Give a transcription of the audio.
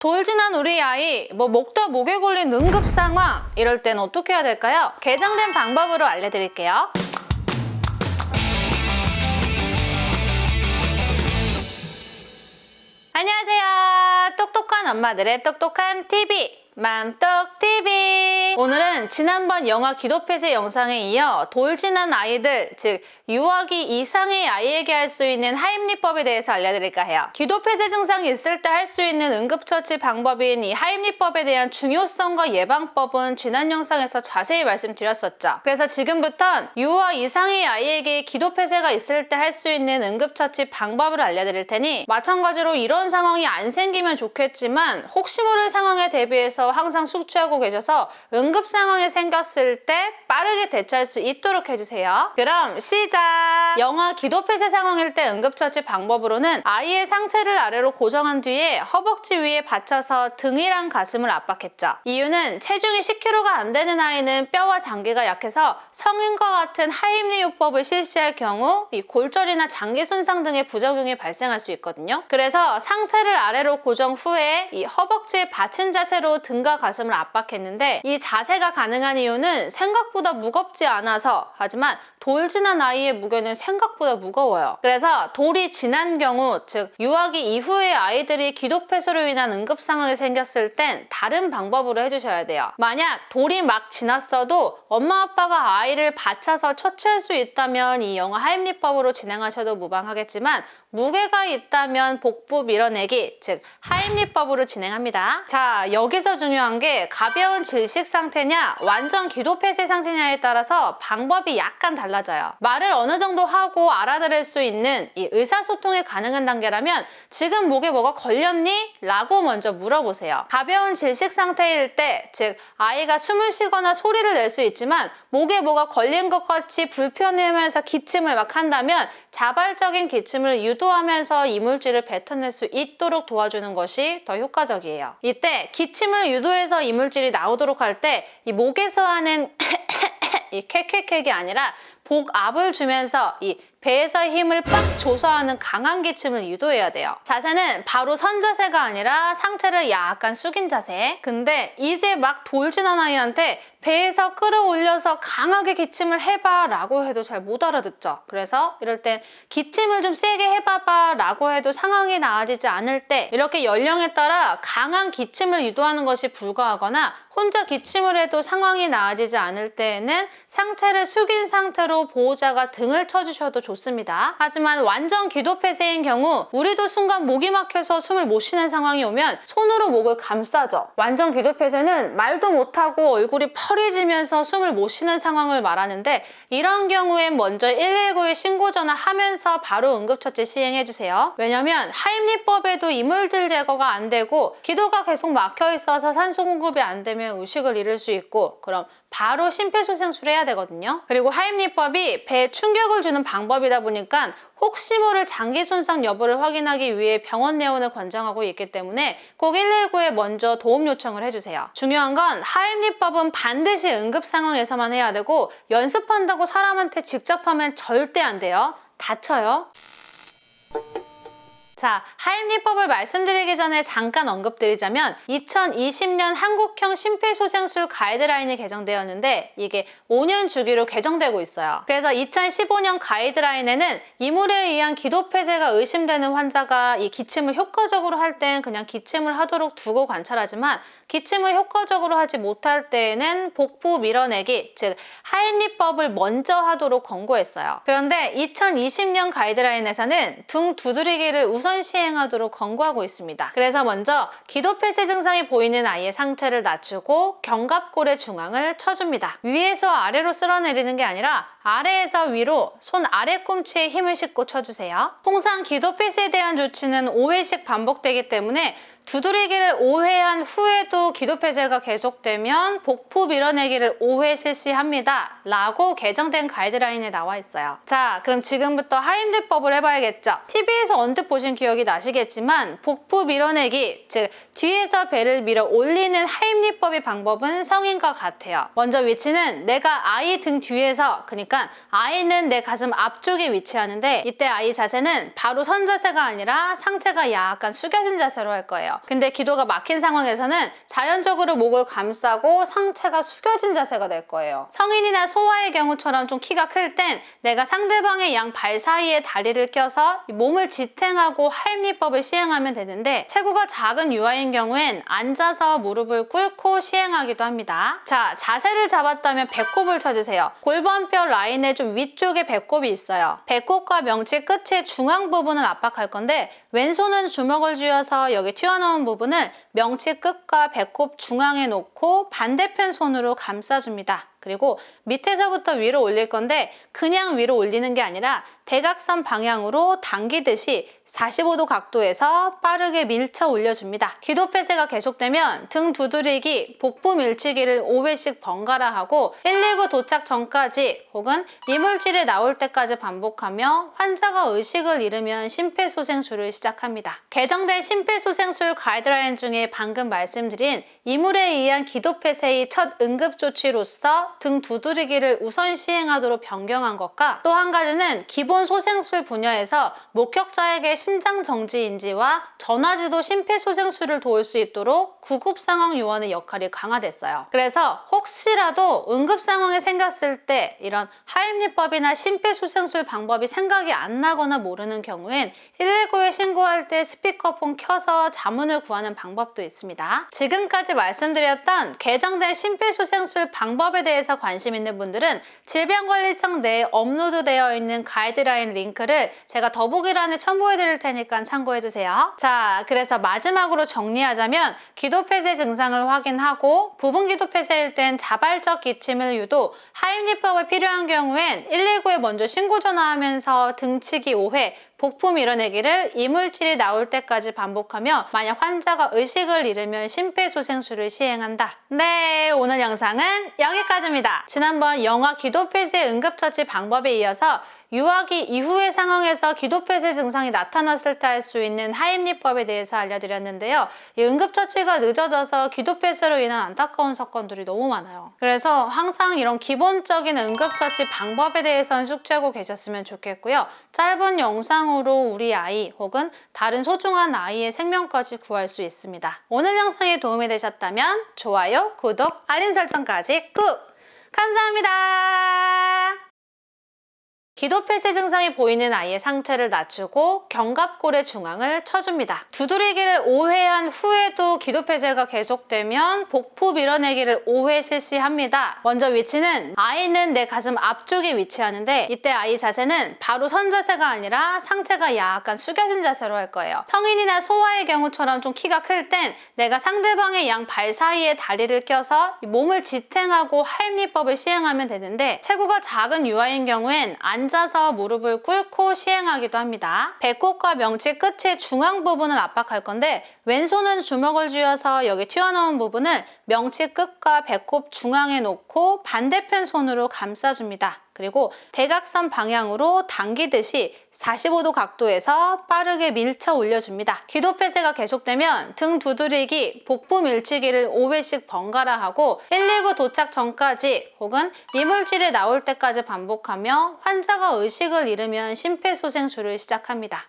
돌진한 우리 아이, 목도 목에 걸린 응급 상황, 이럴 땐 어떻게 해야 될까요? 개정된 방법으로 알려드릴게요. 안녕하세요. 똑똑한 엄마들의 똑똑한 TV, 맘똑TV. 오늘은 지난번 영아 기도폐쇄 영상에 이어 돌진한 아이들, 즉 유아기 이상의 아이에게 할 수 있는 하임리법에 대해서 알려드릴까 해요. 기도폐쇄 증상이 있을 때 할 수 있는 응급처치 방법인 이 하임리법에 대한 중요성과 예방법은 지난 영상에서 자세히 말씀드렸었죠. 그래서 지금부턴 유아 이상의 아이에게 기도폐쇄가 있을 때 할 수 있는 응급처치 방법을 알려드릴 테니, 마찬가지로 이런 상황이 안 생기면 좋겠지만 혹시 모를 상황에 대비해서 항상 숙지하고 계셔서 응급 상황이 생겼을 때 빠르게 대처할 수 있도록 해주세요. 그럼 시작! 영아 기도폐쇄 상황일 때 응급처치 방법으로는 아이의 상체를 아래로 고정한 뒤에 허벅지 위에 받쳐서 등이랑 가슴을 압박했죠. 이유는 체중이 10kg가 안 되는 아이는 뼈와 장기가 약해서 성인과 같은 하임리요법을 실시할 경우 이 골절이나 장기 손상 등의 부작용이 발생할 수 있거든요. 그래서 상체를 아래로 고정 후에 이 허벅지에 받친 자세로 등과 가슴을 압박했는데, 이 자세가 가능한 이유는 생각보다 무겁지 않아서, 하지만 돌진한 아이의 무게는 생각보다 무거워요. 그래서 돌이 지난 경우, 즉 유아기 이후에 아이들이 기도폐쇄로 인한 응급 상황이 생겼을 땐 다른 방법으로 해주셔야 돼요. 만약 돌이 막 지났어도 엄마 아빠가 아이를 받쳐서 처치할 수 있다면 이 영아 하임리법으로 진행하셔도 무방하겠지만, 무게가 있다면 복부 밀어내기, 즉 하임리법으로 진행합니다. 자, 여기서 중요한 게 가벼운 질식 상태냐 완전 기도폐쇄 상태냐에 따라서 방법이 약간 달라져요. 말을 어느 정도 하고 알아들을 수 있는 이 의사소통이 가능한 단계라면 지금 목에 뭐가 걸렸니? 라고 먼저 물어보세요. 가벼운 질식 상태일 때, 즉 아이가 숨을 쉬거나 소리를 낼 수 있지만 목에 뭐가 걸린 것 같이 불편해하면서 기침을 막 한다면 자발적인 기침을 유도하면서 이물질을 뱉어낼 수 있도록 도와주는 것이 더 효과적이에요. 이때 기침을 유도해서 이물질이 나오도록 할 때 이 목에서 하는 이 캣캣캣이 아니라 복압을 주면서 이 배에서 힘을 빡 줘서 하는 강한 기침을 유도해야 돼요. 자세는 바로 선 자세가 아니라 상체를 약간 숙인 자세. 근데 이제 막 돌진한 아이한테 배에서 끌어올려서 강하게 기침을 해봐 라고 해도 잘 못 알아듣죠. 그래서 이럴 땐 기침을 좀 세게 해봐봐 라고 해도 상황이 나아지지 않을 때, 이렇게 연령에 따라 강한 기침을 유도하는 것이 불가하거나 혼자 기침을 해도 상황이 나아지지 않을 때에는 상체를 숙인 상태로 보호자가 등을 쳐주셔도 좋습니다. 하지만 완전 기도폐쇄인 경우 우리도 순간 목이 막혀서 숨을 못 쉬는 상황이 오면 손으로 목을 감싸죠. 완전 기도폐쇄는 말도 못하고 얼굴이 펄해지면서 숨을 못 쉬는 상황을 말하는데, 이런 경우엔 먼저 119에 신고 전화하면서 바로 응급처치 시행해주세요. 왜냐면 하임리법에도 이물질 제거가 안 되고 기도가 계속 막혀 있어서 산소 공급이 안 되면 의식을 잃을 수 있고, 그럼 바로 심폐소생술을 해야 되거든요. 그리고 하임리법이 배에 충격을 주는 방법이다 보니까 혹시 모를 장기 손상 여부를 확인하기 위해 병원 내원을 권장하고 있기 때문에 꼭 119에 먼저 도움 요청을 해주세요. 중요한 건 하임리법은 반드시 응급 상황에서만 해야 되고, 연습한다고 사람한테 직접 하면 절대 안 돼요. 다쳐요. 자, 하임리법을 말씀드리기 전에 잠깐 언급드리자면 2020년 한국형 심폐소생술 가이드라인이 개정되었는데 이게 5년 주기로 개정되고 있어요. 그래서 2015년 가이드라인에는 이물에 의한 기도폐쇄가 의심되는 환자가 이 기침을 효과적으로 할 땐 그냥 기침을 하도록 두고 관찰하지만, 기침을 효과적으로 하지 못할 때에는 복부 밀어내기, 즉 하임리법을 먼저 하도록 권고했어요. 그런데 2020년 가이드라인에서는 등 두드리기를 우선 시행하도록 권고하고 있습니다. 그래서 먼저 기도폐쇄 증상이 보이는 아이의 상체를 낮추고 견갑골의 중앙을 쳐줍니다. 위에서 아래로 쓸어내리는 게 아니라 아래에서 위로 손 아래 꿈치에 힘을 싣고 쳐주세요. 통상 기도폐쇄에 대한 조치는 5회씩 반복되기 때문에 두드리기를 5회 한 후에도 기도폐쇄가 계속되면 복부 밀어내기를 5회 실시합니다 라고 개정된 가이드라인에 나와 있어요. 자, 그럼 지금부터 하임리법을 해봐야겠죠. TV에서 언뜻 보신 기억이 나시겠지만 복부 밀어내기, 즉 뒤에서 배를 밀어 올리는 하임리법의 방법은 성인과 같아요. 먼저 위치는 내가 아이 등 뒤에서, 그러니까 아이는 내 가슴 앞쪽에 위치하는데, 이때 아이 자세는 바로 선 자세가 아니라 상체가 약간 숙여진 자세로 할 거예요. 근데 기도가 막힌 상황에서는 자연적으로 목을 감싸고 상체가 숙여진 자세가 될 거예요. 성인이나 소아의 경우처럼 좀 키가 클 땐 내가 상대방의 양 발 사이에 다리를 껴서 몸을 지탱하고 하임리법을 시행하면 되는데, 체구가 작은 유아인 경우엔 앉아서 무릎을 꿇고 시행하기도 합니다. 자, 자세를 잡았다면 배꼽을 쳐주세요. 골반뼈 라인의 좀 위쪽에 배꼽이 있어요. 배꼽과 명치 끝의 중앙 부분을 압박할 건데, 왼손은 주먹을 쥐어서 여기 튀어나온 부분을 명치 끝과 배꼽 중앙에 놓고 반대편 손으로 감싸줍니다. 그리고 밑에서부터 위로 올릴 건데, 그냥 위로 올리는 게 아니라 대각선 방향으로 당기듯이 45도 각도에서 빠르게 밀쳐 올려줍니다. 기도 폐쇄가 계속되면 등 두드리기, 복부 밀치기를 5회씩 번갈아 하고 119 도착 전까지 혹은 이물질이 나올 때까지 반복하며 환자가 의식을 잃으면 심폐소생술을 시작합니다. 개정된 심폐소생술 가이드라인 중에 방금 말씀드린 이물에 의한 기도 폐쇄의 첫 응급조치로서 등 두드리기를 우선 시행하도록 변경한 것과, 또 한 가지는 기본 소생술 분야에서 목격자에게 심장 정지 인지와 전화지도 심폐소생술을 도울 수 있도록 구급상황 요원의 역할이 강화됐어요. 그래서 혹시라도 응급 상황이 생겼을 때 이런 하임리법이나 심폐소생술 방법이 생각이 안 나거나 모르는 경우엔 119에 신고할 때 스피커폰 켜서 자문을 구하는 방법도 있습니다. 지금까지 말씀드렸던 개정된 심폐소생술 방법에 대해서 관심 있는 분들은 질병관리청 내에 업로드되어 있는 가이드라인 링크를 제가 더보기란에 첨부해 드릴 테니까 참고해 주세요. 자, 그래서 마지막으로 정리하자면 기도 폐쇄 증상을 확인하고 부분 기도 폐쇄일 땐 자발적 기침을 유도, 하임리법이 필요한 경우엔 119에 먼저 신고 전화하면서 등치기 5회, 복부 밀어내기를 이물질이 나올 때까지 반복하며 만약 환자가 의식을 잃으면 심폐소생술을 시행한다. 네, 오늘 영상은 여기까지입니다. 지난번 영아 기도 폐쇄 응급처치 방법에 이어서 유아기 이후의 상황에서 기도 폐쇄 증상이 나타났을 때 할 수 있는 하임리법에 대해서 알려드렸는데요. 이 응급처치가 늦어져서 기도 폐쇄로 인한 안타까운 사건들이 너무 많아요. 그래서 항상 이런 기본적인 응급처치 방법에 대해서는 숙지하고 계셨으면 좋겠고요. 짧은 영상으로 우리 아이 혹은 다른 소중한 아이의 생명까지 구할 수 있습니다. 오늘 영상이 도움이 되셨다면 좋아요, 구독, 알림 설정까지 꾹! 감사합니다. 기도 폐쇄 증상이 보이는 아이의 상체를 낮추고 견갑골의 중앙을 쳐줍니다. 두드리기를 5회 한 후에도 기도 폐쇄가 계속되면 복부 밀어내기를 5회 실시합니다. 먼저 위치는 아이는 내 가슴 앞쪽에 위치하는데, 이때 아이 자세는 바로 선 자세가 아니라 상체가 약간 숙여진 자세로 할 거예요. 성인이나 소아의 경우처럼 좀 키가 클 땐 내가 상대방의 양 발 사이에 다리를 껴서 몸을 지탱하고 하임리법을 시행하면 되는데, 체구가 작은 유아인 경우엔 앉아서 무릎을 꿇고 시행하기도 합니다. 배꼽과 명치 끝의 중앙 부분을 압박할 건데, 왼손은 주먹을 쥐어서 여기 튀어나온 부분을 명치 끝과 배꼽 중앙에 놓고 반대편 손으로 감싸줍니다. 그리고 대각선 방향으로 당기듯이 45도 각도에서 빠르게 밀쳐 올려줍니다. 기도 폐쇄가 계속되면 등 두드리기, 복부 밀치기를 5회씩 번갈아 하고 119 도착 전까지 혹은 이물질이 나올 때까지 반복하며 환자가 의식을 잃으면 심폐소생술을 시작합니다.